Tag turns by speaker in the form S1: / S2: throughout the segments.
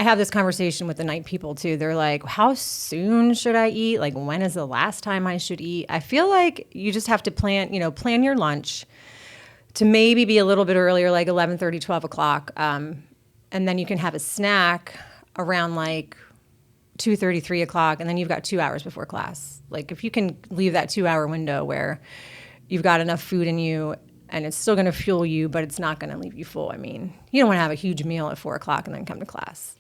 S1: I have this conversation with the night people too. They're like, how soon should I eat? Like, when is the last time I should eat? I feel like you just have to plan your lunch to maybe be a little bit earlier, like 11:30, 12 o'clock. And then you can have a snack around like 2:30, 3 o'clock. And then you've got 2 hours before class. Like, if you can leave that 2 hour window where you've got enough food in you and it's still going to fuel you, but it's not going to leave you full. I mean, you don't want to have a huge meal at 4 o'clock and then come to class.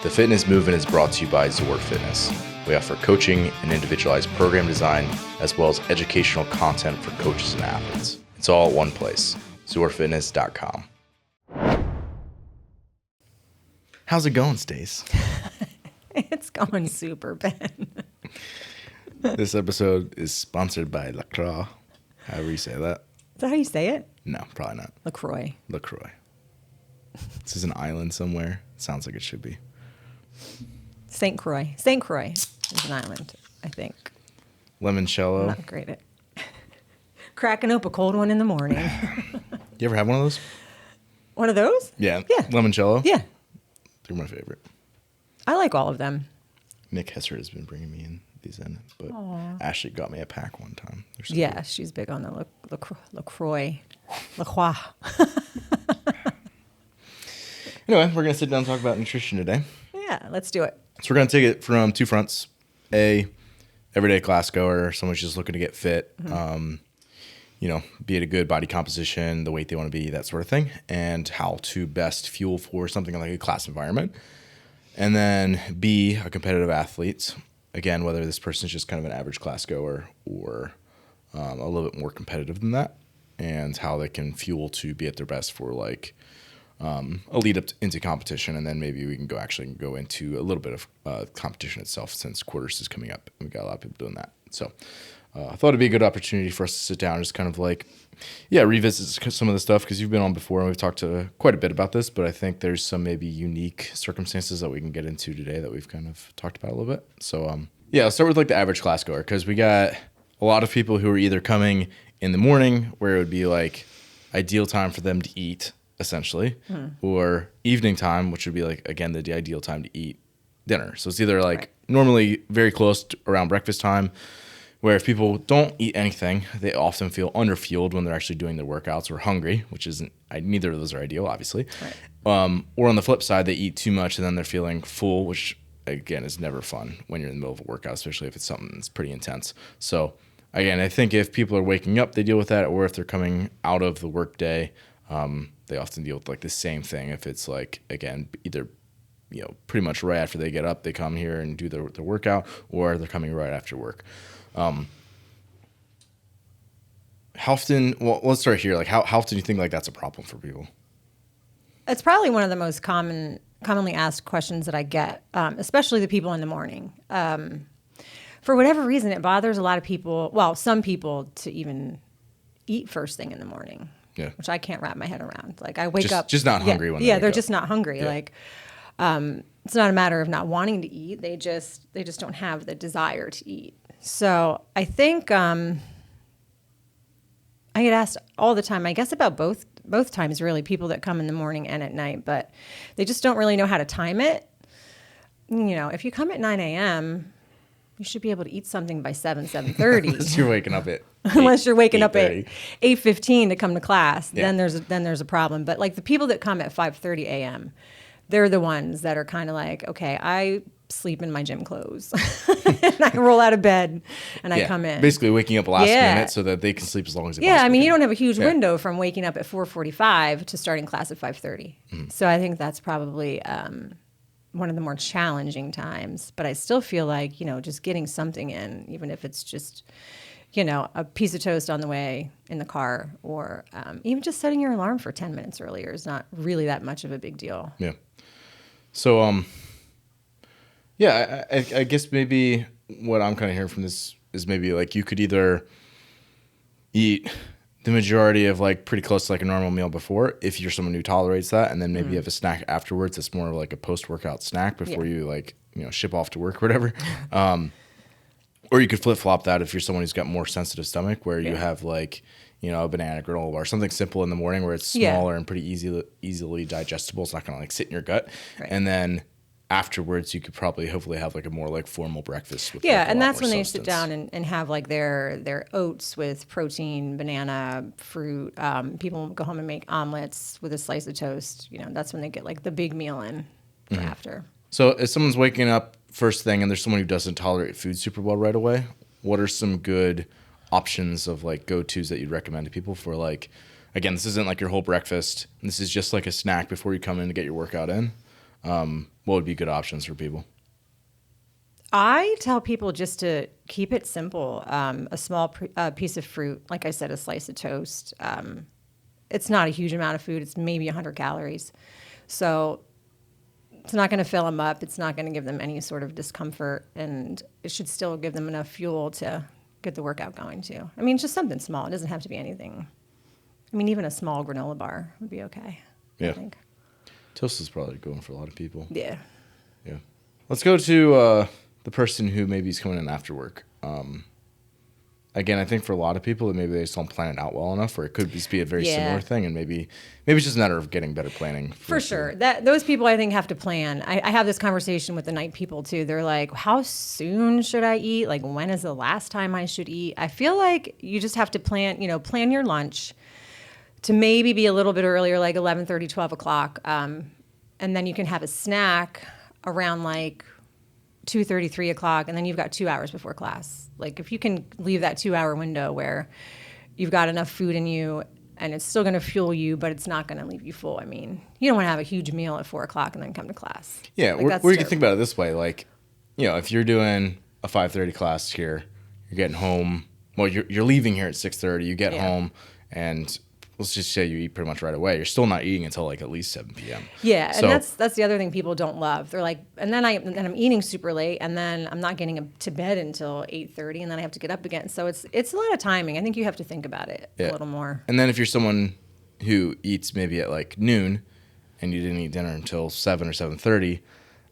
S2: The fitness movement is brought to you by Zor Fitness. We offer coaching and individualized program design, as well as educational content for coaches and athletes. It's all at one place, zorfitness.com. How's it going, Stace?
S1: It's going super, Ben.
S2: This episode is sponsored by LaCroix. However you say that.
S1: Is that how you say it?
S2: No, probably not.
S1: LaCroix.
S2: LaCroix. This is an island somewhere. It sounds like it should be.
S1: St. Croix. St. Croix is an island, I think.
S2: Limoncello.
S1: Not great at cracking up a cold one in the morning.
S2: You ever have one of those?
S1: One of those?
S2: Yeah.
S1: Yeah.
S2: Limoncello?
S1: Yeah.
S2: They're my favorite.
S1: I like all of them.
S2: Nick Hesser has been bringing me in these in, but Ashley got me a pack one time. So
S1: Yeah,
S2: good.
S1: she's big on the LaCroix. LaCroix.
S2: Anyway, we're going to sit down and talk about nutrition today.
S1: Yeah, let's do it.
S2: So we're going to take it from two fronts. Everyday class goer, someone who's just looking to get fit, be at a good body composition, the weight they want to be, that sort of thing, and how to best fuel for something like a class environment. And then B, a competitive athlete. Again, whether this person is just kind of an average class goer or a little bit more competitive than that, and how they can fuel to be at their best for like a lead up into competition, and then maybe we can go into a little bit of competition itself, since quarters is coming up and we got a lot of people doing that. So I thought it'd be a good opportunity for us to sit down and just kind of like, revisit some of the stuff, because you've been on before and we've talked quite a bit about this, but I think there's some maybe unique circumstances that we can get into today that we've kind of talked about a little bit. So I'll start with like the average class goer, because we got a lot of people who are either coming in the morning where it would be like ideal time for them to eat, essentially, or evening time, which would be like, again, the ideal time to eat dinner. So it's either like normally very close to around breakfast time, where if people don't eat anything, they often feel underfueled when they're actually doing their workouts, or hungry, which isn't, neither of those are ideal, obviously. Right. Or on the flip side, they eat too much and then they're feeling full, which again is never fun when you're in the middle of a workout, especially if it's something that's pretty intense. So again, I think if people are waking up, they deal with that, or if they're coming out of the workday, they often deal with like the same thing. If it's like, again, either, pretty much right after they get up, they come here and do their workout, or they're coming right after work. How often, well, let's start here. Like how often do you think like that's a problem for people?
S1: It's probably one of the most commonly asked questions that I get, especially the people in the morning. For whatever reason, it bothers a lot of people, well, some people, to even eat first thing in the morning.
S2: Yeah.
S1: Which I can't wrap my head around. Like I wake up
S2: just not hungry when they wake
S1: they're
S2: up.
S1: just not hungry.
S2: Yeah.
S1: Like it's not a matter of not wanting to eat. They just don't have the desire to eat. So I think I get asked all the time, I guess about both times really, people that come in the morning and at night, but they just don't really know how to time it. If you come at 9 a.m., you should be able to eat something by 7:30.
S2: Unless you're waking up at
S1: Unless you're waking up at
S2: 8:30.
S1: 8:15 to come to class,
S2: Yeah.
S1: then there's a problem. But like the people that come at 5:30 a.m., they're the ones that are kind of like, okay, I sleep in my gym clothes and I roll out of bed and I come in.
S2: Basically waking up last minute so that they can sleep as long as they
S1: Yeah, I mean,
S2: can.
S1: you don't have a huge window from waking up at 4:45 to starting class at 5:30. So I think that's probably one of the more challenging times. But I still feel like, just getting something in, even if it's just, a piece of toast on the way in the car, or even just setting your alarm for 10 minutes earlier is not really that much of a big deal.
S2: Yeah. So, I guess maybe what I'm kind of hearing from this is maybe like you could either eat the majority of like pretty close to like a normal meal before, if you're someone who tolerates that, and then maybe you have a snack afterwards that's more of like a post-workout snack before you like ship off to work or whatever. Or you could flip flop that if you're someone who's got more sensitive stomach, where you have like, a banana granola bar, something simple in the morning where it's smaller and pretty easily digestible. It's not going to like sit in your gut. Right. And then afterwards you could probably hopefully have like a more like formal breakfast with
S1: and that's when they sit down and have like their oats with protein, banana, fruit. People go home and make omelets with a slice of toast. That's when they get like the big meal in for after.
S2: So if someone's waking up first thing and there's someone who doesn't tolerate food super well right away, what are some good options of like go-tos that you'd recommend to people for, like, again, this isn't like your whole breakfast, this is just like a snack before you come in to get your workout in? What would be good options for people?
S1: I tell people just to keep it simple. A small piece of fruit, like I said, a slice of toast. It's not a huge amount of food. It's maybe 100 calories. So it's not going to fill them up. It's not going to give them any sort of discomfort. And it should still give them enough fuel to get the workout going too. I mean, just something small. It doesn't have to be anything. I mean, even a small granola bar would be okay.
S2: Yeah.
S1: I think.
S2: Toast is probably going for a lot of people.
S1: Yeah.
S2: Yeah. Let's go to the person who maybe is coming in after work. Again, I think for a lot of people, maybe they just don't plan it out well enough, or it could just be a very similar thing, and maybe it's just a matter of getting better planning.
S1: For sure. Those people, I think, have to plan. I have this conversation with the night people, too. They're like, how soon should I eat? Like, when is the last time I should eat? I feel like you just have to plan your lunch to maybe be a little bit earlier, like 11:30, 12 o'clock. And then you can have a snack around like 2:30, 3 o'clock, and then you've got 2 hours before class. Like, if you can leave that 2 hour window where you've got enough food in you and it's still going to fuel you, but it's not going to leave you full. I mean, you don't want to have a huge meal at 4 o'clock and then come to class.
S2: Yeah, like, or you can think about it this way. Like, if you're doing a 5:30 class here, you're getting home. Well, you're leaving here at 6:30. You get home, and let's just say you eat pretty much right away. You're still not eating until like at least 7 p.m.
S1: Yeah, so, and that's the other thing people don't love. They're like, and then I'm eating super late, and then I'm not getting to bed until 8:30, and then I have to get up again. So it's a lot of timing. I think you have to think about it a little more.
S2: And then if you're someone who eats maybe at like noon, and you didn't eat dinner until 7 or 7:30,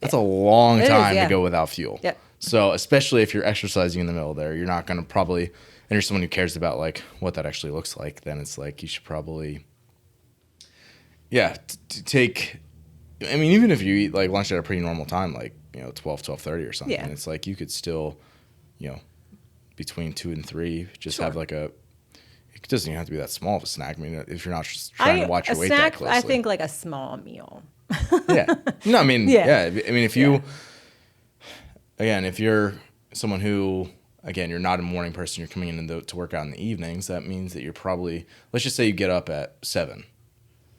S2: that's a long time to go without fuel.
S1: Yep.
S2: So especially if you're exercising in the middle there, you're not going to probably. And you're someone who cares about like what that actually looks like, then it's like you should probably, take. I mean, even if you eat like lunch at a pretty normal time, like 12:30 or something, it's like you could still, between 2 and 3, just have like a. It doesn't even have to be that small of a snack. I mean, if you're not just trying to watch your weight that closely.
S1: I think like a small meal.
S2: Yeah. No, I mean, I mean, if you, again, if you're someone who. Again, you're not a morning person. You're coming in to work out in the evenings. That means that you're probably, let's just say you get up at 7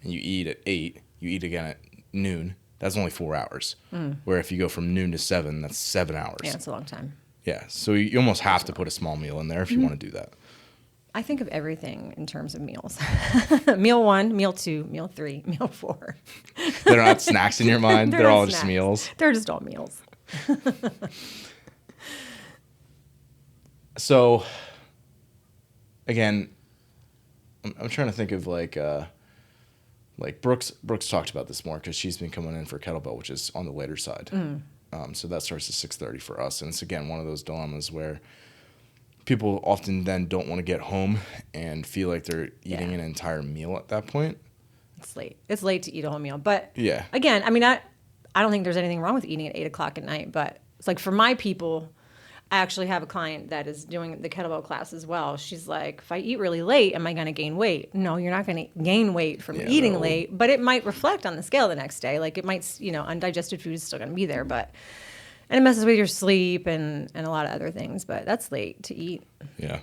S2: and you eat at 8. You eat again at noon. That's only 4 hours. Where if you go from noon to 7, that's 7 hours.
S1: Yeah, it's a long time.
S2: Yeah, so you almost have to put a small meal in there if you want to do that.
S1: I think of everything in terms of meals. Meal 1, meal 2, meal 3, meal 4.
S2: They're not snacks in your mind. They're all
S1: snacks.
S2: Just meals.
S1: They're just all meals.
S2: So, again, I'm trying to think of like Brooks talked about this more because she's been coming in for kettlebell, which is on the later side. So that starts at 6:30 for us, and it's again one of those dilemmas where people often then don't want to get home and feel like they're eating an entire meal at that point.
S1: It's late. It's late to eat a whole meal, but
S2: yeah.
S1: Again, I mean, I don't think there's anything wrong with eating at 8 o'clock at night, but it's like for my people. I actually have a client that is doing the kettlebell class as well. She's like, if I eat really late, am I going to gain weight? No, you're not going to gain weight from eating late, but it might reflect on the scale the next day. Like it might, undigested food is still going to be there, and it messes with your sleep and a lot of other things, but that's late to eat. Yeah.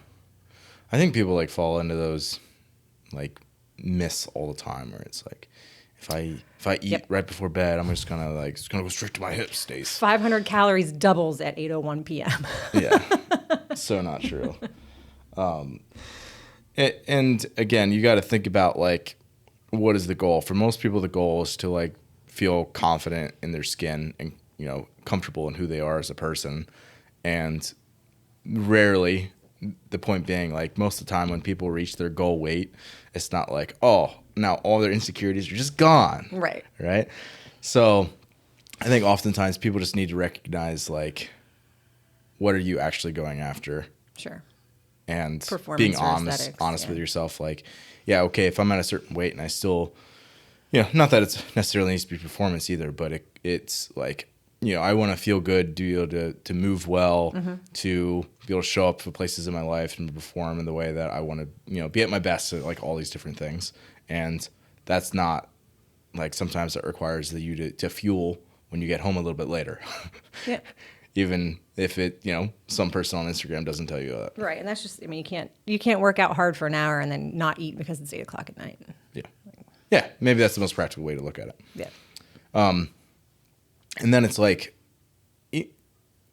S2: I think people like fall into those like myths all the time where it's like, if I eat right before bed, I'm just gonna go straight to my hips, Stacey.
S1: 500 calories doubles at 8:01 p.m.
S2: Yeah, so not true. And again, you got to think about like, what is the goal? For most people, the goal is to like feel confident in their skin and comfortable in who they are as a person. And rarely, the point being, like most of the time when people reach their goal weight, it's not like, oh, now all their insecurities are just gone.
S1: Right.
S2: Right. So I think oftentimes people just need to recognize, like, what are you actually going after?
S1: Sure.
S2: And
S1: Performance
S2: being
S1: or aesthetics,
S2: honest
S1: yeah.
S2: with yourself. Like, yeah, okay, if I'm at a certain weight and I still, not that it's necessarily needs to be performance either, but it's like, I want to feel good, to be able to move well, to be able to show up for places in my life and perform in the way that I want to, be at my best at like all these different things. And that's not like, sometimes it requires you to fuel when you get home a little bit later.
S1: Yeah.
S2: Even if it, some person on Instagram doesn't tell you that.
S1: Right. And that's just, I mean, you can't work out hard for an hour and then not eat because it's 8:00 at night.
S2: Yeah. Yeah. Maybe that's the most practical way to look at it.
S1: Yeah.
S2: And then it's like,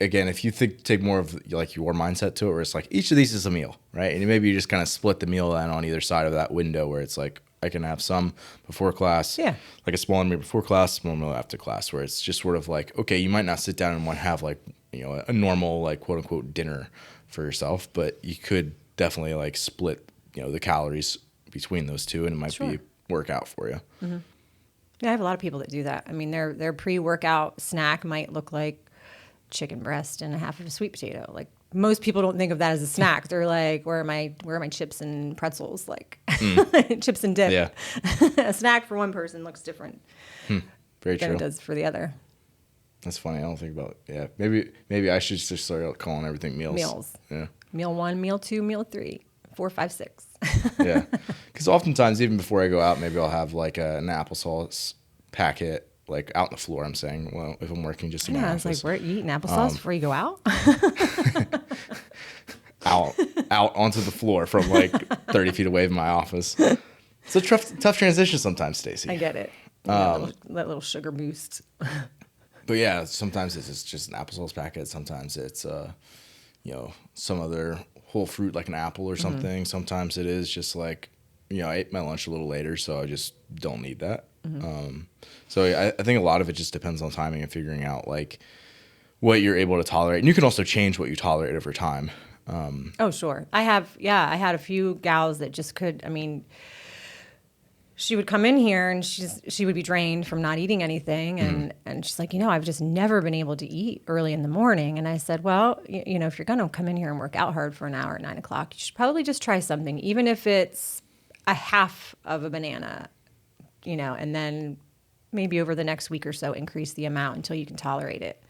S2: again, if you take more of like your mindset to it, where it's like each of these is a meal, right? And maybe you just kind of split the meal then on either side of that window, where it's like, I can have some before class,
S1: Yeah.
S2: like a smaller meal before class, small meal after class, where it's just sort of like, okay, you might not sit down and want to have like, a normal, like, quote unquote dinner for yourself, but you could definitely like split, the calories between those two, and it might be workout for you.
S1: Mm-hmm. Yeah, I have a lot of people that do that. I mean, their pre-workout snack might look like chicken breast and a half of a sweet potato. Like, most people don't think of that as a snack. They're like, where are my chips and pretzels? Like chips and dip.
S2: Yeah.
S1: A snack for one person looks different
S2: Very
S1: than
S2: true.
S1: it does for the other.
S2: That's funny. I don't think about it. Yeah. Maybe I should just start calling everything meals.
S1: Meals.
S2: Yeah.
S1: Meal 1, meal 2, meal 3, 4, 5, 6.
S2: Yeah. Because oftentimes, even before I go out, maybe I'll have like an applesauce packet, like out on the floor. I'm saying, well, if I'm working just in my
S1: Yeah, I
S2: office.
S1: was like, where you eating applesauce before you go out?
S2: out onto the floor from like 30 feet away from my office. It's a tough transition sometimes, Stacey.
S1: I get it. That little sugar boost.
S2: But yeah, sometimes it's just an applesauce packet. Sometimes it's some other whole fruit like an apple or something. Sometimes it is just like, I ate my lunch a little later, so I just don't need that. So I think a lot of it just depends on timing and figuring out like what you're able to tolerate. And you can also change what you tolerate over time.
S1: Oh, sure. I had a few gals that just could, I mean, she would come in here and she would be drained from not eating anything. And she's like, I've just never been able to eat early in the morning. And I said, well, if you're going to come in here and work out hard for an hour at 9 o'clock, you should probably just try something, even if it's a half of a banana, and then maybe over the next week or so, increase the amount until you can tolerate it.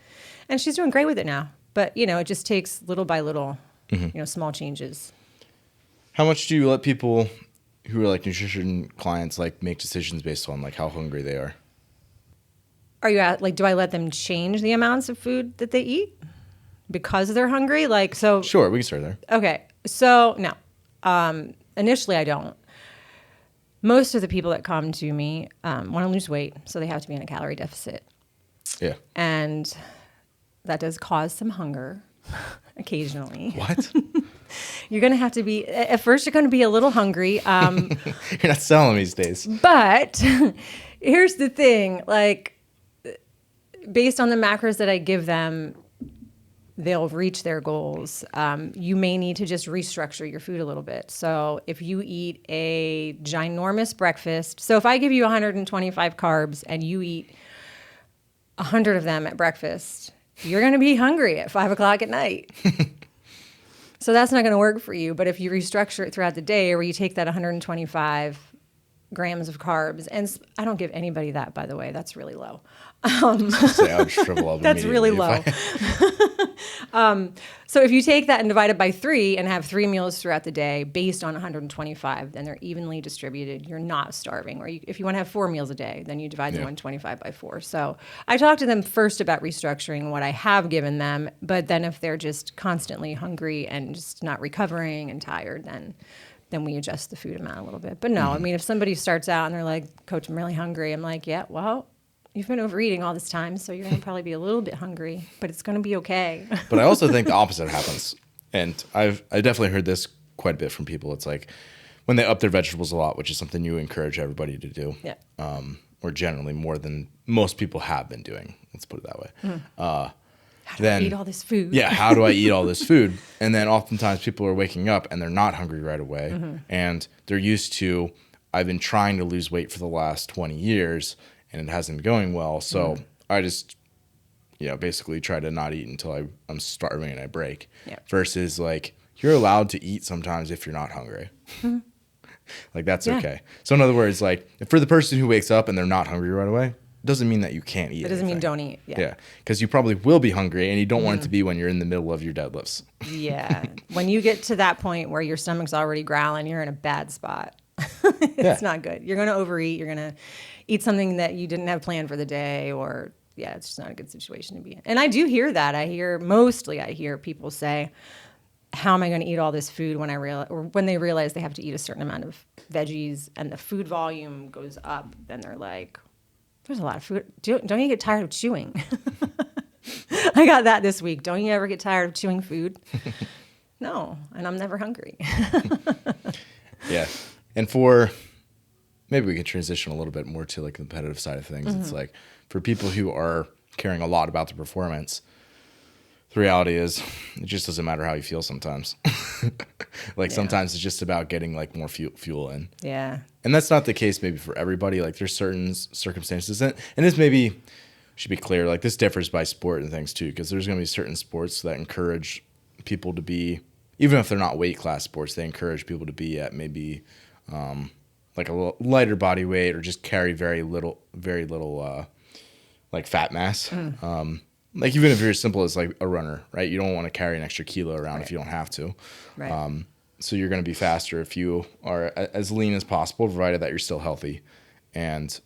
S1: And she's doing great with it now. But, it just takes little by little, small changes.
S2: How much do you let people who are like nutrition clients like make decisions based on like how hungry they are?
S1: Are you at like, do I let them change the amounts of food that they eat because they're hungry? Like, so.
S2: Sure, we can start there.
S1: Okay. So no, initially I don't. Most of the people that come to me want to lose weight, so they have to be in a calorie deficit.
S2: Yeah.
S1: And that does cause some hunger occasionally.
S2: What?
S1: You're going to have to be, at first you're going to be a little hungry.
S2: You're not selling these days.
S1: But here's the thing, like, based on the macros that I give them, they'll reach their goals. You may need to just restructure your food a little bit. So if you eat a ginormous breakfast, so if I give you 125 carbs and you eat 100 of them at breakfast, you're going to be hungry at 5 o'clock at night. So that's not going to work for you. But if you restructure it throughout the day, where you take that 125 grams of carbs, and I don't give anybody that, by the way, that's really low. That's really low. So if you take that and divide it by 3 and have 3 meals throughout the day based on 125, then they're evenly distributed. You're not starving. Or if you want to have 4 meals a day, then you divide the 125 by 4. So I talk to them first about restructuring what I have given them, but then if they're just constantly hungry and just not recovering and tired, then we adjust the food amount a little bit. But no, I mean, if somebody starts out and they're like, Coach, I'm really hungry. I'm like, yeah, well, you've been overeating all this time, so you're going to probably be a little bit hungry, but it's going to be okay.
S2: But I also think the opposite happens. And I definitely heard this quite a bit from people. It's like when they up their vegetables a lot, which is something you encourage everybody to do, or generally more than most people have been doing. Let's put it that way.
S1: How do I eat all this food?
S2: Yeah, how do I eat all this food? And then oftentimes people are waking up and they're not hungry right away. And they're used to, I've been trying to lose weight for the last 20 years and it hasn't been going well. So I just basically try to not eat until I'm starving and I break.
S1: Yeah.
S2: Versus like you're allowed to eat sometimes if you're not hungry. Like that's okay. So in other words, like for the person who wakes up and they're not hungry right away, doesn't mean that you can't eat.
S1: It doesn't mean
S2: anything.
S1: don't eat.
S2: Yeah. Because you probably will be hungry and you don't want it to be when you're in the middle of your deadlifts.
S1: Yeah. When you get to that point where your stomach's already growling, you're in a bad spot. It's not good. You're going to overeat. You're going to eat something that you didn't have planned for the day, or it's just not a good situation to be in. And I do hear that. I hear people say, how am I going to eat all this food when when they realize they have to eat a certain amount of veggies and the food volume goes up, then they're like, there's a lot of food. Don't you get tired of chewing? I got that this week. Don't you ever get tired of chewing food? No, and I'm never hungry.
S2: Yeah. And maybe we could transition a little bit more to like the competitive side of things. It's like for people who are caring a lot about the performance, the reality is it just doesn't matter how you feel sometimes. Sometimes it's just about getting like more fuel in.
S1: Yeah.
S2: And that's not the case maybe for everybody. Like there's certain circumstances and this maybe should be clear. Like this differs by sport and things too, because there's going to be certain sports that encourage people to be, even if they're not weight class sports, they encourage people to be at maybe like a little lighter body weight or just carry very little like fat mass. Like even if you're as simple as like a runner, right? You don't want to carry an extra kilo around if you don't have to.
S1: Right.
S2: So you're going to be faster if you are as lean as possible, provided that you're still healthy. And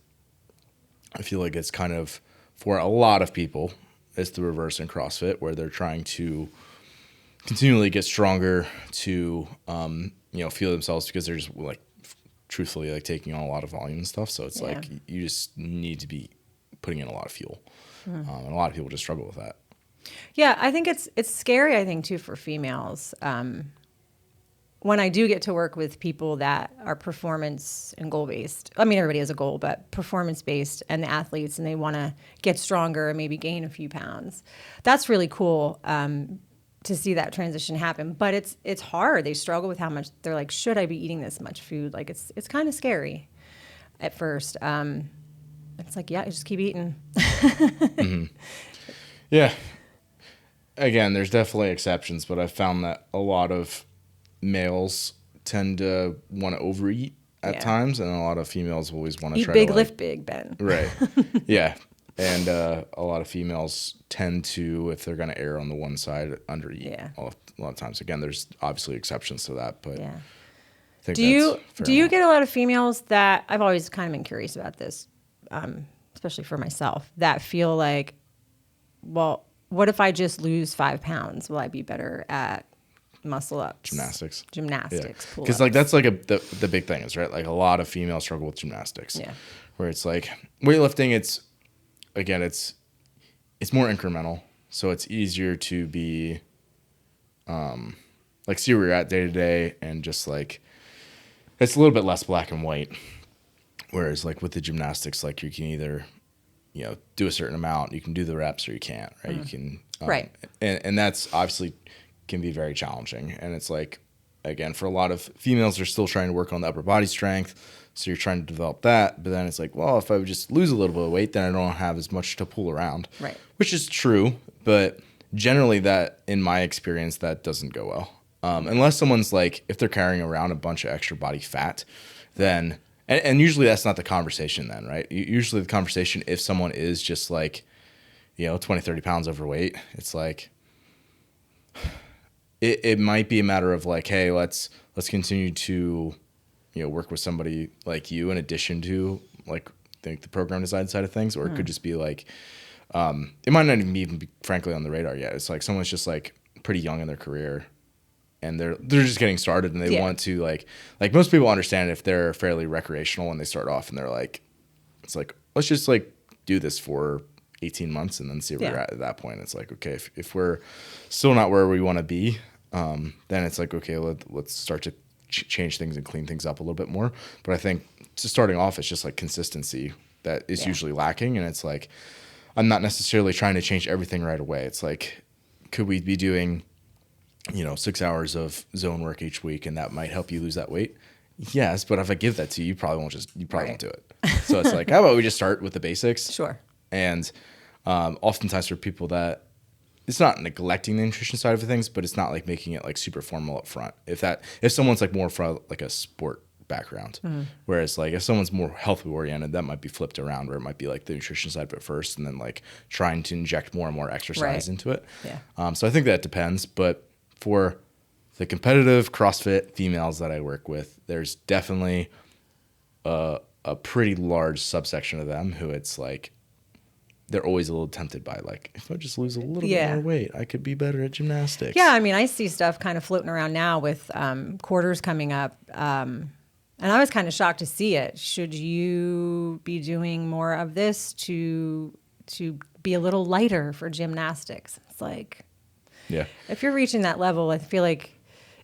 S2: I feel like it's kind of, for a lot of people, it's the reverse in CrossFit, where they're trying to continually get stronger to, fuel themselves, because they're just like, truthfully, like taking on a lot of volume and stuff. So it's like you just need to be putting in a lot of fuel. And a lot of people just struggle with that.
S1: Yeah, I think it's scary, I think, too, for females. When I do get to work with people that are performance and goal-based, I mean, everybody has a goal, but performance-based, and the athletes, and they want to get stronger and maybe gain a few pounds. That's really cool to see that transition happen. But it's hard. They struggle with how much, they're like, should I be eating this much food? Like, it's kind of scary at first. It's like, yeah, just keep eating.
S2: Yeah. Again, there's definitely exceptions, but I've found that a lot of males tend to want to overeat at times, and a lot of females always want to
S1: Eat
S2: try
S1: big,
S2: to
S1: lift big, Ben.
S2: Right. Yeah. And a lot of females tend to, if they're going to err on the one side, undereat.
S1: Yeah.
S2: A lot of times. Again, there's obviously exceptions to that, but
S1: Yeah.
S2: I think
S1: Do you get a lot of females that, I've always kind of been curious about this, especially for myself, that feel like, well, what if I just lose 5 pounds? Will I be better at muscle ups?
S2: Gymnastics.
S1: Because
S2: like that's like the big thing is, right? Like a lot of females struggle with gymnastics.
S1: Yeah.
S2: Where it's like weightlifting, it's more incremental. So it's easier to be like see where you're at day to day, and just like it's a little bit less black and white. Whereas like with the gymnastics, like you can either, do a certain amount, you can do the reps, or you can't, right? You can,
S1: right.
S2: And that's obviously can be very challenging. And it's like, again, for a lot of females, they're still trying to work on the upper body strength. So you're trying to develop that. But then it's like, well, if I would just lose a little bit of weight, then I don't have as much to pull around.
S1: Right.
S2: Which is true. But generally that, in my experience, that doesn't go well. Unless someone's like, if they're carrying around a bunch of extra body fat, then, and usually that's not the conversation then, right? Usually the conversation, if someone is just like, 20, 30 pounds overweight, it's like, it might be a matter of like, hey, let's continue to, work with somebody like you in addition to like the program design side of things. Or it could just be like, it might not even be frankly on the radar yet. It's like someone's just like pretty young in their career, and they're just getting started, and they want to like most people understand if they're fairly recreational when they start off, and they're like, it's like, let's just like do this for 18 months and then see where we're at that point. It's like, okay, if we're still not where we want to be, then it's like, okay, let's start to change things and clean things up a little bit more. But I think just starting off, it's just like consistency that is usually lacking. And it's like, I'm not necessarily trying to change everything right away. It's like, could we be doing, 6 hours of zone work each week, and that might help you lose that weight? Yes, but if I give that to you, you probably won't do it. So it's like, how about we just start with the basics?
S1: Sure.
S2: And Oftentimes for people that it's not neglecting the nutrition side of things, but it's not like making it like super formal up front. If someone's like more from like a sport background, whereas like if someone's more health oriented, that might be flipped around where it might be like the nutrition side of it first and then like trying to inject more and more exercise into it.
S1: Yeah.
S2: So I think that depends, but for the competitive CrossFit females that I work with, there's definitely a pretty large subsection of them who it's like they're always a little tempted by like, if I just lose a little bit more weight, I could be better at gymnastics.
S1: Yeah, I mean, I see stuff kind of floating around now with quarters coming up. And I was kind of shocked to see it. Should you be doing more of this to be a little lighter for gymnastics? It's like,
S2: yeah,
S1: if you're reaching that level, I feel like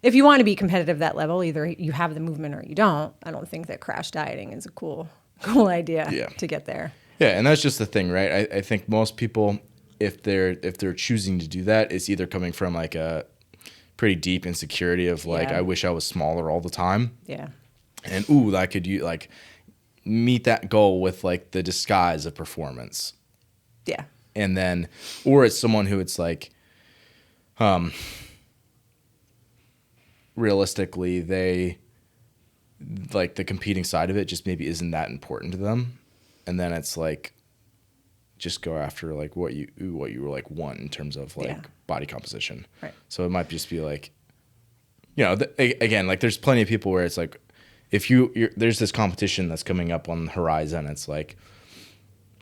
S1: if you want to be competitive that level, either you have the movement or you don't. I don't think that crash dieting is a cool idea to get there.
S2: Yeah, and that's just the thing, right? I think most people, if they're choosing to do that, it's either coming from like a pretty deep insecurity of like, I wish I was smaller all the time.
S1: Yeah.
S2: And I could like meet that goal with like the disguise of performance.
S1: Yeah.
S2: And then, or it's someone who it's like, realistically, they like the competing side of it just maybe isn't that important to them. And then it's like, just go after like what you like want in terms of like body composition.
S1: Right.
S2: So it might just be like, again, like there's plenty of people where it's like, if there's this competition that's coming up on the horizon, it's like,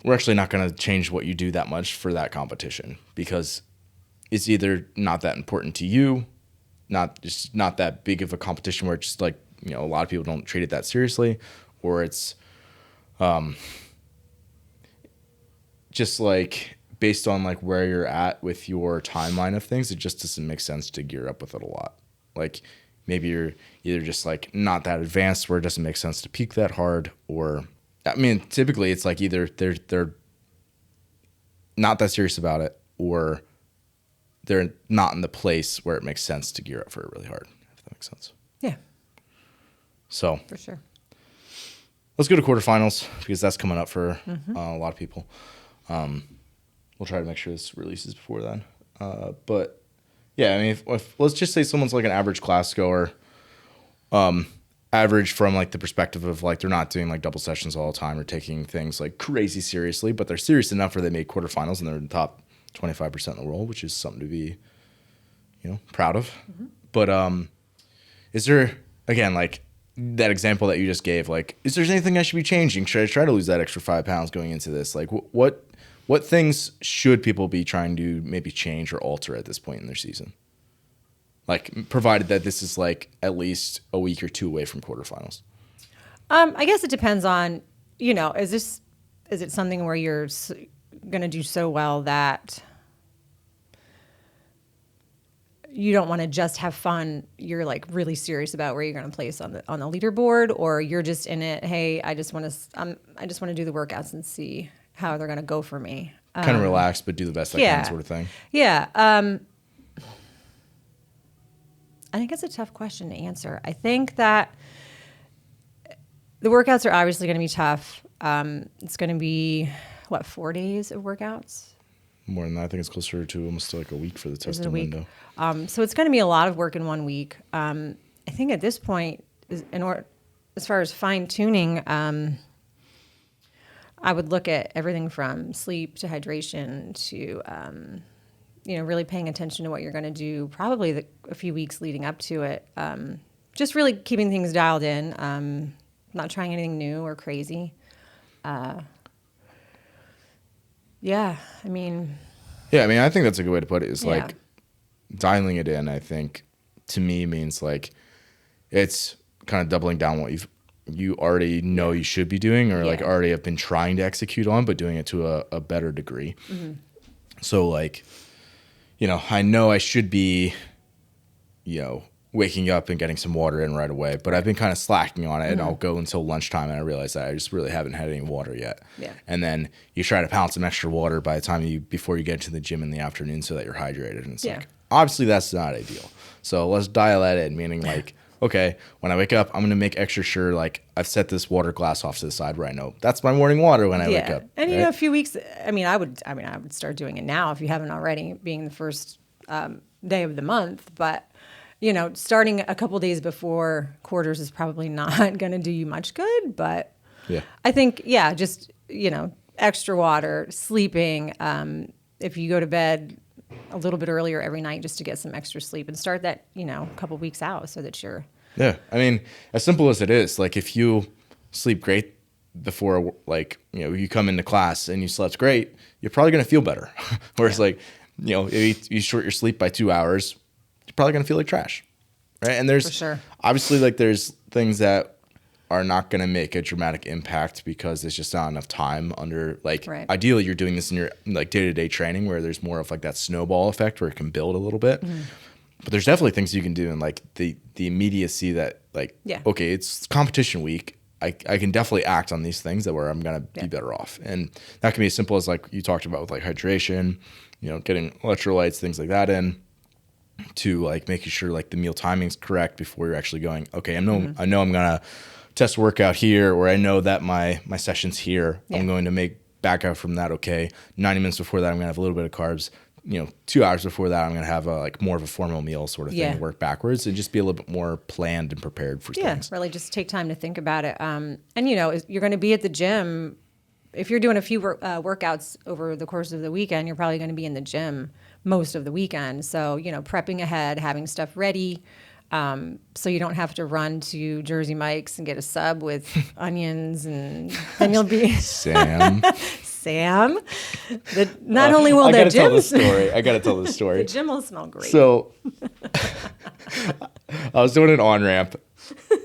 S2: we're actually not going to change what you do that much for that competition because it's either not that important to you, not that big of a competition where it's just like, a lot of people don't treat it that seriously, or it's, just like based on like where you're at with your timeline of things, it just doesn't make sense to gear up with it a lot. Like maybe you're either just like not that advanced where it doesn't make sense to peak that hard, or I mean, typically it's like either they're not that serious about it, or they're not in the place where it makes sense to gear up for it really hard, if that makes sense.
S1: Yeah.
S2: So
S1: for sure.
S2: Let's go to quarterfinals because that's coming up for a lot of people. We'll try to make sure this releases before then. But yeah, I mean, if let's just say someone's like an average class goer, average from like the perspective of like they're not doing like double sessions all the time or taking things like crazy seriously, but they're serious enough where they made quarterfinals and they're in the top 25% in the world, which is something to be, proud of. But is there, again, like that example that you just gave, like, is there anything I should be changing? Should I try to lose that extra 5 pounds going into this? Like, what things should people be trying to maybe change or alter at this point in their season? Like, provided that this is like at least a week or two away from quarterfinals.
S1: I guess it depends on, is it something where you're going to do so well that you don't want to just have fun? You're like really serious about where you're going to place on the leaderboard, or you're just in it. Hey, I just want to do the workouts and see how they're going to go for me.
S2: Kind of relax, but do the best I can, sort of thing.
S1: Yeah. I think it's a tough question to answer. I think that the workouts are obviously going to be tough. It's going to be 4 days of workouts?
S2: More than that. I think it's closer to almost like a week for the testing window.
S1: So it's going to be a lot of work in 1 week. I think at this point, as far as fine tuning, I would look at everything from sleep to hydration to, really paying attention to what you're going to do probably a few weeks leading up to it. Just really keeping things dialed in, not trying anything new or crazy. Yeah, I think
S2: that's a good way to put it, is like dialing it in, I think, to me means like it's kind of doubling down what you already know you should be doing, or like already have been trying to execute on, but doing it to a better degree. Mm-hmm. So like, I know I should be, waking up and getting some water in right away, but I've been kind of slacking on it, and I'll go until lunchtime and I realize that I just really haven't had any water yet.
S1: Yeah.
S2: And then you try to pound some extra water by the time before you get to the gym in the afternoon so that you're hydrated. And it's like, obviously that's not ideal. So let's dial that in, meaning like okay, when I wake up, I'm going to make extra sure, like, I've set this water glass off to the side where I know that's my morning water when I wake up.
S1: And,
S2: right?
S1: a few weeks, I would start doing it now if you haven't already, being the first day of the month. But, starting a couple days before quarters is probably not going to do you much good. But
S2: Yeah.
S1: I think, just, extra water, sleeping. If you go to bed a little bit earlier every night just to get some extra sleep, and start that, a couple weeks out so that you're.
S2: Yeah. I mean, as simple as it is, like if you sleep great before, like, you come into class and you slept great, you're probably going to feel better. Whereas like, if you short your sleep by 2 hours, you're probably going to feel like trash. Right. And there's
S1: For sure.
S2: obviously like there's things that are not going to make a dramatic impact because there's just not enough time under, like,
S1: Right.
S2: Ideally you're doing this in your like day-to-day training where there's more of like that snowball effect where it can build a little bit. But there's definitely things you can do in like the immediacy that, like, okay, it's competition week. I can definitely act on these things that where I'm going to be better off. And that can be as simple as like you talked about with like hydration, getting electrolytes, things like that in, to like making sure like the meal timing's correct before you're actually going, okay, I know I'm going to test workout here, or I know that my session's here. I'm going to make back out from that. Okay, 90 minutes before that, I'm going to have a little bit of carbs. 2 hours before that, I'm going to have a like more of a formal meal sort of thing. Work backwards and just be a little bit more planned and prepared for things.
S1: Really just take time to think about it. And you're going to be at the gym. If you're doing a few workouts over the course of the weekend, you're probably going to be in the gym most of the weekend. So prepping ahead, having stuff ready. So you don't have to run to Jersey Mike's and get a sub with onions, and then you'll be
S2: Sam.
S1: Not only will their gym,
S2: I gotta tell the story.
S1: The gym will smell great.
S2: So I was doing an on-ramp,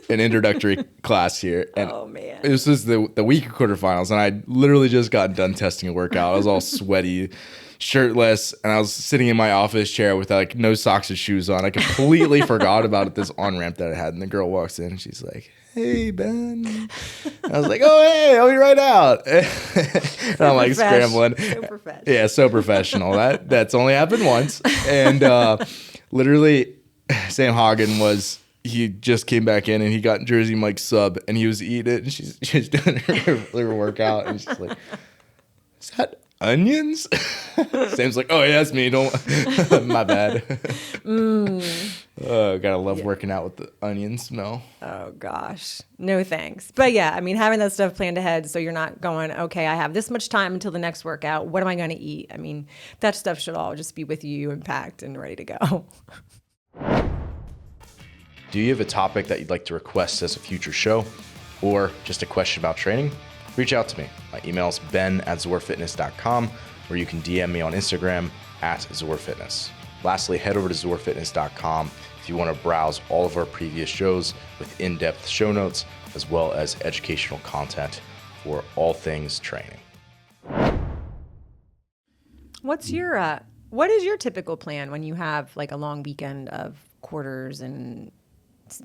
S2: an introductory class here, and this was the week of quarterfinals, and I literally just got done testing a workout. I was all sweaty, shirtless, and I was sitting in my office chair with like no socks or shoes on. I completely forgot about this on-ramp that I had, and the girl walks in and she's like, "Hey, Ben." I was like, "Oh, hey, I'll be right out." And I'm like scrambling.
S1: So professional.
S2: Yeah, so professional. That's only happened once. And literally, Sam Hagen he just came back in and he got Jersey Mike's sub and he was eating it, and she's doing her workout, and she's like, "Is that onions?" Sam's like, "Oh yeah, that's me. Don't my bad." Gotta love working out with the onion smell.
S1: Oh gosh, no thanks. But having that stuff planned ahead so you're not going, okay, I have this much time until the next workout. What am I going to eat? That stuff should all just be with you and packed and ready to go.
S2: Do you have a topic that you'd like to request as a future show, or just a question about training? Reach out to me. My email is ben@zorfitness.com, or you can DM me on Instagram @zorfitness. Lastly, head over to zorfitness.com if you want to browse all of our previous shows with in-depth show notes, as well as educational content for all things training.
S1: What is your typical plan when you have like a long weekend of quarters and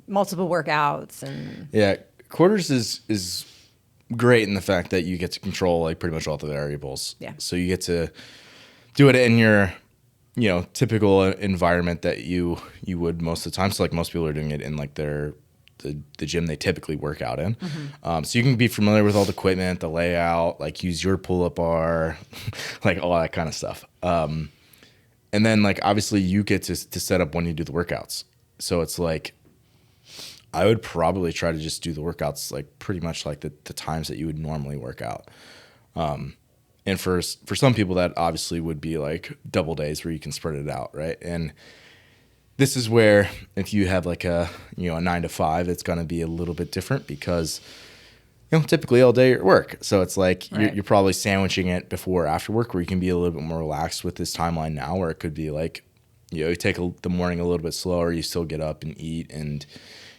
S1: multiple workouts? And
S2: quarters is great in the fact that you get to control like pretty much all the variables. So you get to do it in your typical environment that you would most of the time. So like most people are doing it in like the gym they typically work out in. So you can be familiar with all the equipment, the layout, like use your pull-up bar, like all that kind of stuff. And then like obviously you get to set up when you do the workouts. So it's like I would probably try to just do the workouts like pretty much like the times that you would normally work out. And for some people that obviously would be like double days where you can spread it out, right? And this is where if you have like a 9 to 5, it's going to be a little bit different because typically all day you're at work. So it's like you're probably sandwiching it before or after work, where you can be a little bit more relaxed with this timeline now, where it could be like you take the morning a little bit slower, you still get up and eat and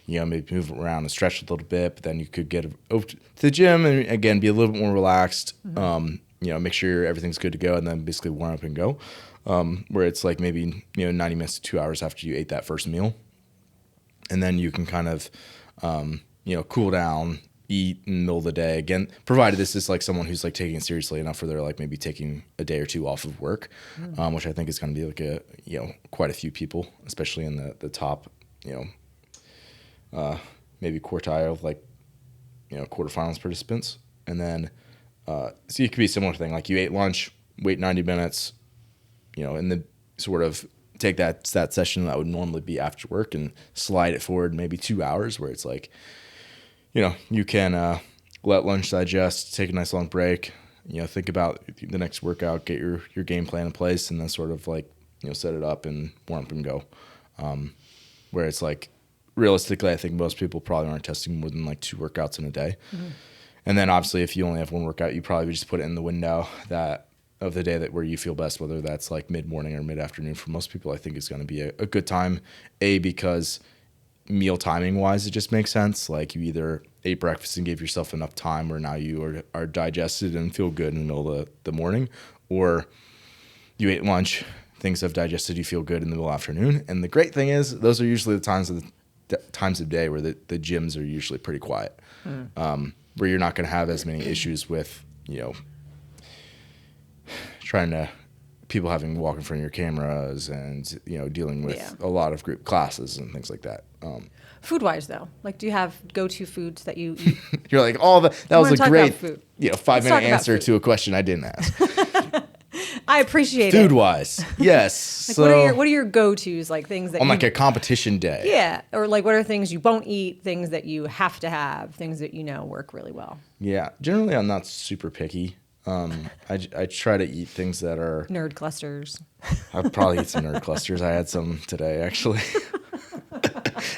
S2: maybe move around and stretch a little bit, but then you could get over to the gym and again be a little bit more relaxed. Make sure everything's good to go, and then basically warm up and go. Where it's like maybe 90 minutes to 2 hours after you ate that first meal, and then you can kind of cool down, eat in the middle of the day. Again, provided this is like someone who's like taking it seriously enough where they're like maybe taking a day or two off of work, which I think is going to be like quite a few people, especially in the top maybe quartile of like, quarterfinals participants. And then, so it could be a similar thing. Like you ate lunch, wait 90 minutes, and then sort of take that session that would normally be after work and slide it forward maybe 2 hours where it's like, you can let lunch digest, take a nice long break, think about the next workout, get your game plan in place, and then sort of like, set it up and warm up and go. Where it's like, realistically, I think most people probably aren't testing more than like 2 workouts in a day. Mm-hmm. And then obviously if you only have 1 workout, you probably just put it in the window of the day where you feel best, whether that's like mid-morning or mid-afternoon. For most people, I think is going to be a good time, because meal timing wise, it just makes sense. Like you either ate breakfast and gave yourself enough time where now you are digested and feel good in the middle of the morning, or you ate lunch, things have digested, you feel good in the middle of the afternoon. And the great thing is those are usually the times of day where the gyms are usually pretty quiet, where you're not going to have as many issues with, people having walk in front of your cameras and, dealing with a lot of group classes and things like that.
S1: Food wise though, like do you have go-to foods that you eat?
S2: You're like, that was a great 5-minute answer to a question I didn't ask.
S1: I appreciate
S2: Food wise, yes.
S1: Like
S2: so
S1: what are your go-tos, like things that
S2: on like a competition day?
S1: Yeah, or like what are things you won't eat, things that you have to have, things that work really well?
S2: Yeah, generally I'm not super picky. I try to eat things that are
S1: nerd clusters.
S2: I'd probably eat some nerd clusters. I had some today actually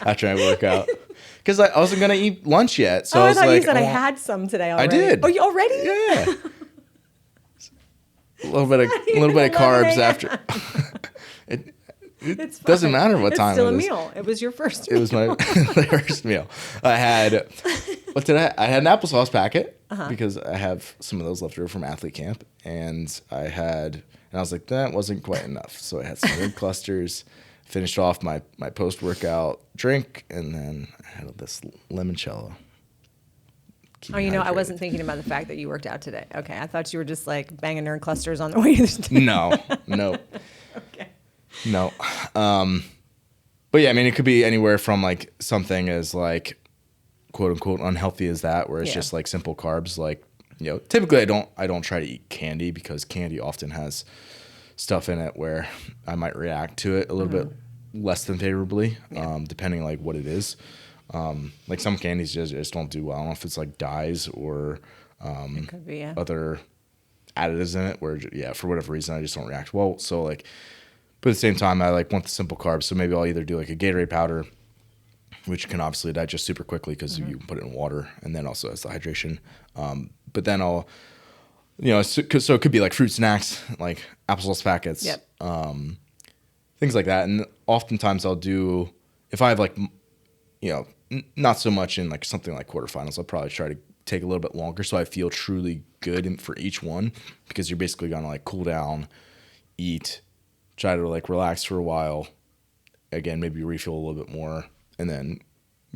S2: after I work out. Because I wasn't gonna eat lunch yet, so I was
S1: thought
S2: like,
S1: you said I had some today already.
S2: I did.
S1: Oh, you already?
S2: Yeah. A little bit of carbs after. It doesn't matter what time it is.
S1: It's still a meal. It was your first meal.
S2: It was my first meal. I had I had an applesauce packet because I have some of those left over from athlete camp, and I was like, that wasn't quite enough, so I had some red clusters. Finished off my post-workout drink, and then I had this limoncello.
S1: I wasn't thinking about the fact that you worked out today. Okay, I thought you were just like banging nerd clusters on the way to the
S2: No.
S1: Okay.
S2: No. But yeah, I mean, it could be anywhere from like something as like quote unquote unhealthy as that, where it's just like simple carbs. Like, typically I don't try to eat candy because candy often has stuff in it where I might react to it a little bit less than favorably, depending like what it is. Like some candies just don't do well. I don't know if it's like dyes or
S1: it could be,
S2: other additives in it where, for whatever reason, I just don't react well. So like, but at the same time, I like want the simple carbs. So maybe I'll either do like a Gatorade powder, which can obviously digest super quickly because you put it in water, and then also has the hydration. But then I'll, so it could be like fruit snacks, like applesauce packets, things like that. And oftentimes I'll do, if I have like, not so much in like something like quarterfinals, I'll probably try to take a little bit longer so I feel truly good for each one, because you're basically going to like cool down, eat, try to like relax for a while, again, maybe refill a little bit more, and then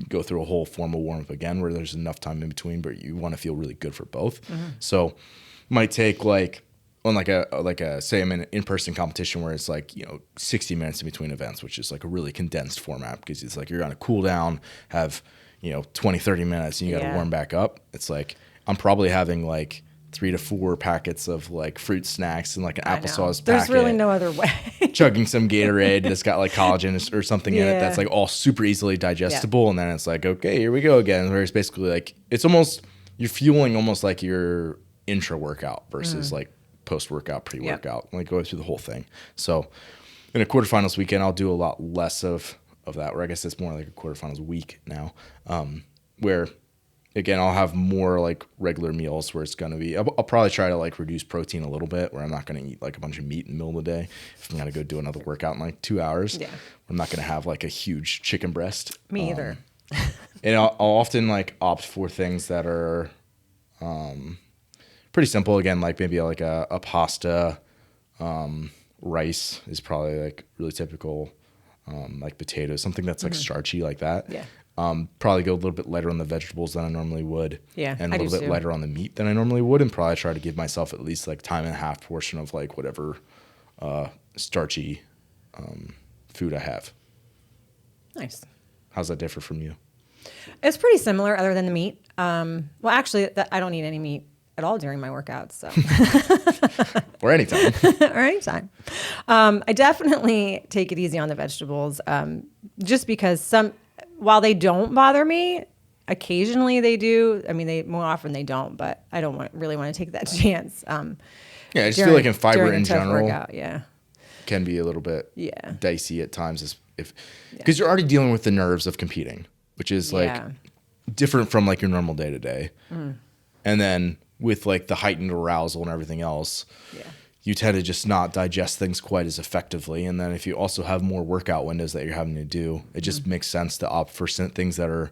S2: go through a whole formal warm-up again where there's enough time in between, but you want to feel really good for both. So might take like on like a say I'm in an in-person competition where it's like 60 minutes in between events, which is like a really condensed format, because it's like you're going to cool down, have 20-30 minutes, and you got to warm back up. It's like I'm probably having like 3 to 4 packets of like fruit snacks and like an applesauce packet.
S1: There's really no other way.
S2: Chugging some Gatorade that's got like collagen or something in it that's like all super easily digestible, and then it's like, okay, here we go again. Where it's basically like it's almost you're fueling almost like your intra workout versus like post-workout, pre-workout, like going through the whole thing. So in a quarterfinals weekend, I'll do a lot less of that, where I guess it's more like a quarterfinals week now, where again, I'll have more like regular meals where it's going to be, I'll probably try to like reduce protein a little bit, where I'm not going to eat like a bunch of meat in the middle of the day. If I'm going to go do another workout in like 2 hours, I'm not going to have like a huge chicken breast.
S1: Me either.
S2: And I'll often like opt for things that are, pretty simple. Again, like maybe like a pasta, rice is probably like really typical, like potatoes, something that's like starchy like that. Probably go a little bit lighter on the vegetables than I normally would. And a little bit lighter on the meat than I normally would, and probably try to give myself at least like time and a half portion of like whatever starchy food I have.
S1: Nice.
S2: How's that differ from you?
S1: It's pretty similar other than the meat. Well, actually, I don't eat any meat at all during my workouts. So.
S2: Or anytime.
S1: Or anytime. I definitely take it easy on the vegetables, just because while they don't bother me, occasionally they do. I mean, more often they don't, but I don't really want to take that chance.
S2: Yeah, I just feel like in fiber in general,
S1: workout,
S2: can be a little bit
S1: Yeah.
S2: dicey at times, because you're already dealing with the nerves of competing, which is like different from like your normal day to day, and then with like the heightened arousal and everything else, you tend to just not digest things quite as effectively. And then if you also have more workout windows that you're having to do, it just makes sense to opt for things that are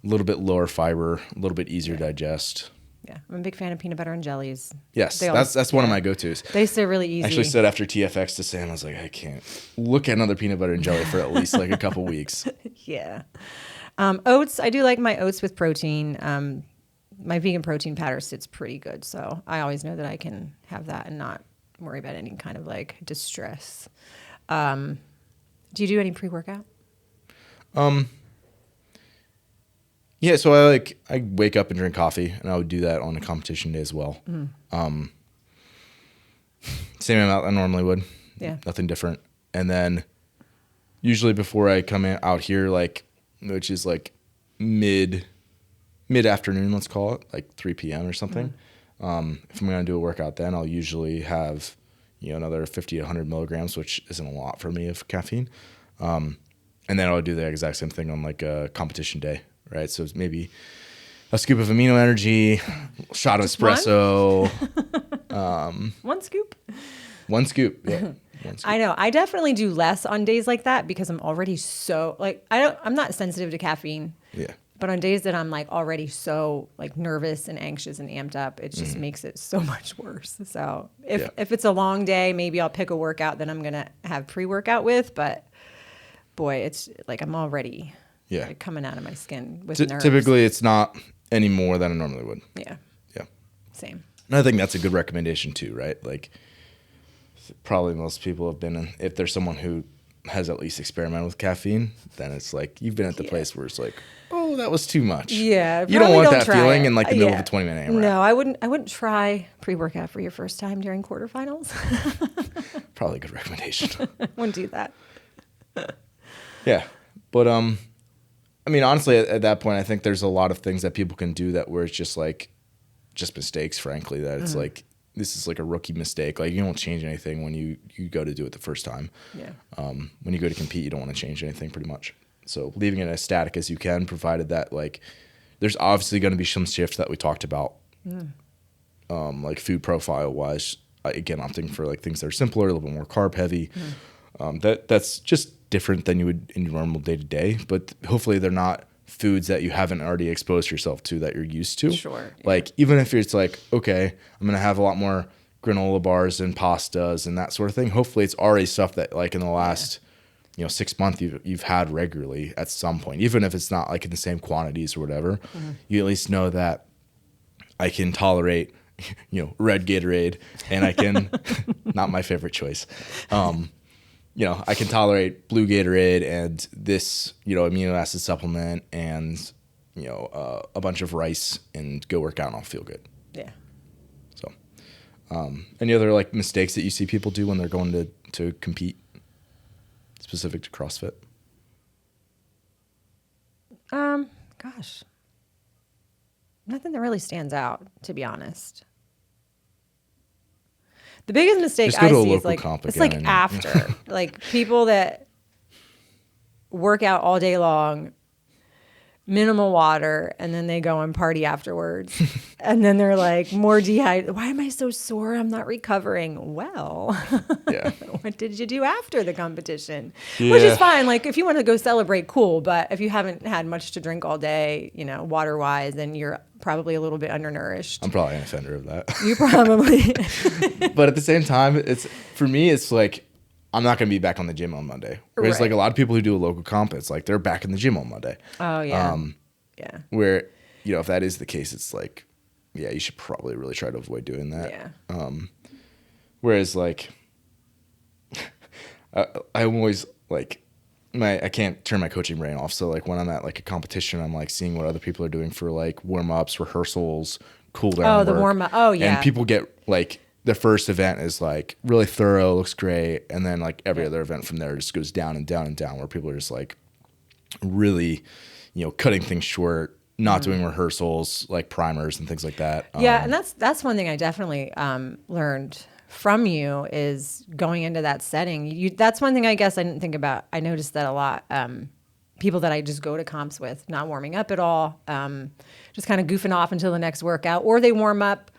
S2: a little bit lower fiber, a little bit easier to digest.
S1: Yeah, I'm a big fan of peanut butter and jellies.
S2: Yes, that's one of my go-tos.
S1: They say really easy.
S2: I actually said after TFX to Sam, I was like, I can't look at another peanut butter and jelly for at least like a couple weeks.
S1: Yeah. Oats, I do like my oats with protein. My vegan protein powder sits pretty good, so I always know that I can have that and not worry about any kind of like distress. Do you do any pre-workout?
S2: Yeah, so I wake up and drink coffee, and I would do that on a competition day as well. Same amount I normally would.
S1: Yeah.
S2: Nothing different. And then usually before I come out here, like, which is like mid afternoon, let's call it, like 3 p.m. or something. If I'm going to do a workout then, I'll usually have, another 50 to 100 milligrams, which isn't a lot for me of caffeine. And then I'll do the exact same thing on like a competition day, right? So it's maybe a scoop of amino energy, a shot of espresso.
S1: One scoop?
S2: One scoop, yeah. One scoop.
S1: I know. I definitely do less on days like that because I'm already so I'm not sensitive to caffeine.
S2: Yeah.
S1: But on days that I'm like already so like nervous and anxious and amped up, it just makes it so much worse. So if it's a long day, maybe I'll pick a workout that I'm going to have pre-workout with. But boy, it's like I'm already like coming out of my skin with nerves.
S2: Typically, it's not any more than I normally would.
S1: Yeah.
S2: Yeah.
S1: Same.
S2: And I think that's a good recommendation too, right? Like probably most people have been, if there's someone who has at least experimented with caffeine, then it's like you've been at the place where it's like, oh, that was too much.
S1: Yeah.
S2: You don't want that feeling in like the middle of a 20-minute AMRAP.
S1: No, I wouldn't try pre-workout for your first time during quarterfinals.
S2: Probably a good recommendation.
S1: Wouldn't do that.
S2: Yeah. But I mean, honestly, at that point, I think there's a lot of things that people can do that where it's just like mistakes, frankly, that it's like this is like a rookie mistake. Like you don't change anything when you go to do it the first time.
S1: Yeah.
S2: When you go to compete, you don't want to change anything pretty much. So leaving it as static as you can, provided that like there's obviously going to be some shifts that we talked about, like food profile wise. Again, opting for like things that are simpler, a little bit more carb heavy. That's just different than you would in your normal day to day. But hopefully they're not foods that you haven't already exposed yourself to that you're used to.
S1: Sure. Yeah.
S2: Like even if it's like, okay, I'm going to have a lot more granola bars and pastas and that sort of thing. Hopefully it's already stuff that like in the last 6 months you've had regularly at some point, even if it's not like in the same quantities or whatever. You at least know that I can tolerate red Gatorade, and I can not my favorite choice. I can tolerate blue Gatorade and this amino acid supplement and a bunch of rice, and go work out and I'll feel good.
S1: Yeah.
S2: So any other like mistakes that you see people do when they're going to compete specific to CrossFit?
S1: Gosh, nothing that really stands out, to be honest. The biggest mistake I see is like it's like after like people that work out all day long, minimal water, and then they go and party afterwards, and then they're like more dehydrated. Why am I so sore? I'm not recovering. Well, what did you do after the competition? Yeah. Which is fine. Like if you want to go celebrate, cool. But if you haven't had much to drink all day, water wise, then you're probably a little bit undernourished.
S2: I'm probably an offender of that.
S1: You probably.
S2: But at the same time, for me, it's like I'm not going to be back on the gym on Monday. Whereas like a lot of people who do a local comp, it's like they're back in the gym on Monday.
S1: Oh yeah.
S2: Yeah. Where if that is the case, it's like, yeah, you should probably really try to avoid doing that.
S1: Yeah.
S2: Whereas like I'm always like I can't turn my coaching brain off. So like when I'm at like a competition, I'm like seeing what other people are doing for like warm ups, rehearsals, cool down.
S1: Oh, the
S2: work.
S1: warm up. Oh, yeah.
S2: And people get like the first event is like really thorough, looks great, and then like every other event from there just goes down and down and down, where people are just like really, cutting things short, not doing rehearsals, like primers and things like that.
S1: Yeah, and that's one thing I definitely learned from you is going into that setting. That's one thing I guess I didn't think about. I noticed that a lot. People that I just go to comps with, not warming up at all, just kind of goofing off until the next workout, or they warm up.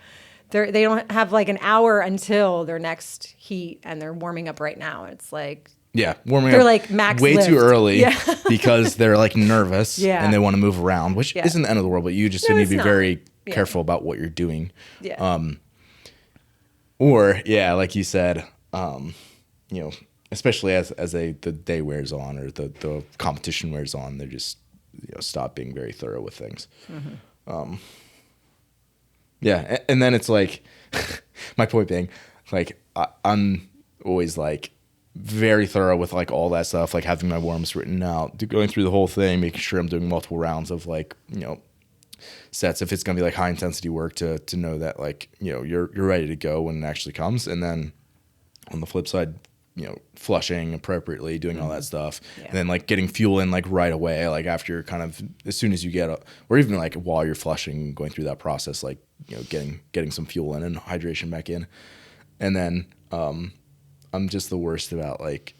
S1: They don't have like an hour until their next heat, and they're warming up right now. It's like
S2: warming
S1: they're
S2: up
S1: like max
S2: way
S1: lift.
S2: too early because they're like nervous and they want to move around, which isn't the end of the world, but you just need to be very careful about what you're doing. Or like you said, especially as the day wears on or the competition wears on, they're just stop being very thorough with things. And then it's like my point being, like I'm always like very thorough with like all that stuff, like having my warm-ups written out, going through the whole thing, making sure I'm doing multiple rounds of like sets if it's gonna be like high intensity work to know that like you're ready to go when it actually comes. And then on the flip side, flushing appropriately, doing all that stuff, and then like getting fuel in like right away, like after you're kind of as soon as you get up, or even like while you're flushing, going through that process, like getting some fuel in and hydration back in. And then I'm just the worst about like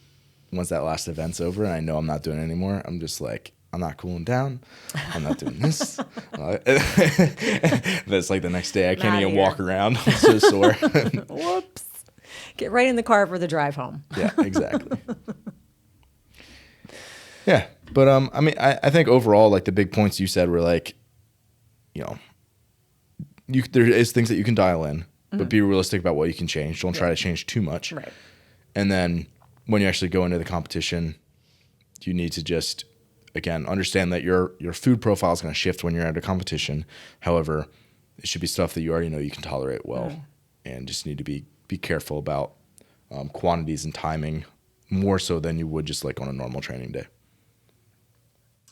S2: once that last event's over and I know I'm not doing it anymore, I'm just like, I'm not cooling down. I'm not doing this. That's like the next day I can't even walk around. I'm so sore.
S1: Whoops. Get right in the car for the drive home.
S2: Yeah, exactly. Yeah. But I mean, I think overall, like the big points you said were like, there is things that you can dial in, but be realistic about what you can change. Don't try to change too much.
S1: Right.
S2: And then when you actually go into the competition, you need to just, again, understand that your food profile is going to shift when you're at a competition. However, it should be stuff that you already know you can tolerate well, and just need to be careful about quantities and timing more so than you would just like on a normal training day.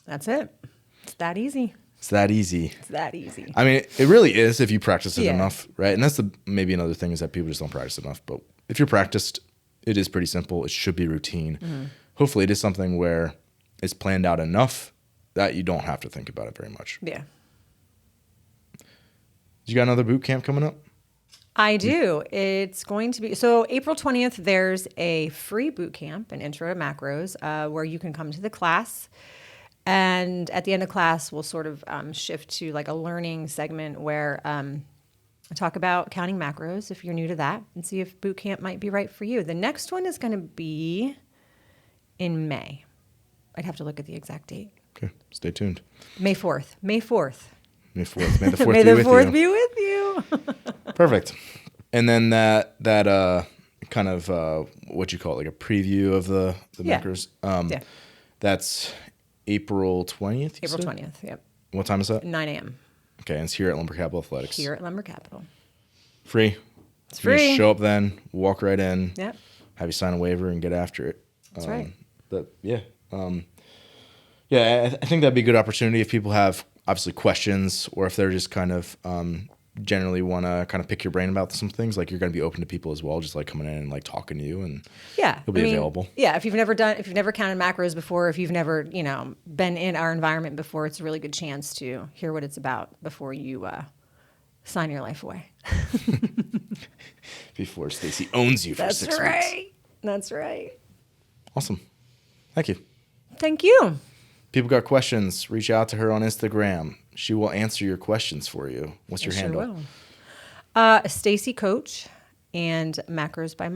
S1: That's it. It's that easy.
S2: It's that easy.
S1: It's that easy.
S2: I mean, it really is if you practice it enough, right? And that's maybe another thing is that people just don't practice enough. But if you're practiced, it is pretty simple. It should be routine. Hopefully it is something where it's planned out enough that you don't have to think about it very much.
S1: Yeah.
S2: You got another boot camp coming up?
S1: I do. It's going to be, so April 20th, there's a free boot camp, an intro to macros, where you can come to the class. And at the end of class, we'll sort of shift to like a learning segment where I talk about counting macros if you're new to that and see if boot camp might be right for you. The next one is going to be in May. I'd have to look at the exact date.
S2: Okay. Stay tuned.
S1: May 4th. May 4th.
S2: May 4th. May the 4th
S1: May
S2: be
S1: the
S2: with
S1: 4th
S2: you.
S1: be with you.
S2: Perfect. And then that kind of what you call it, like a preview of the macros. That's April 20th.
S1: April 20th. Yep.
S2: What time is that?
S1: 9 a.m.
S2: Okay, and it's here at Lumber Capital Athletics.
S1: Here at Lumber Capital.
S2: Free.
S1: It's free.
S2: You just show up then, walk right in.
S1: Yep.
S2: Have you sign a waiver and get after it.
S1: That's right.
S2: I think that'd be a good opportunity if people have obviously questions, or if they're just kind of generally want to kind of pick your brain about some things. Like you're going to be open to people as well, just like coming in and like talking to you, and you'll be available.
S1: Yeah, if you've never counted macros before, if you've never been in our environment before, it's a really good chance to hear what it's about before you sign your life away.
S2: Before Stacey owns you for 6 weeks.
S1: That's right.
S2: Awesome. Thank you.
S1: Thank you.
S2: People got questions, reach out to her on Instagram. She will answer your questions for you. What's your handle?
S1: Sure will. Stacey Coach and Macros by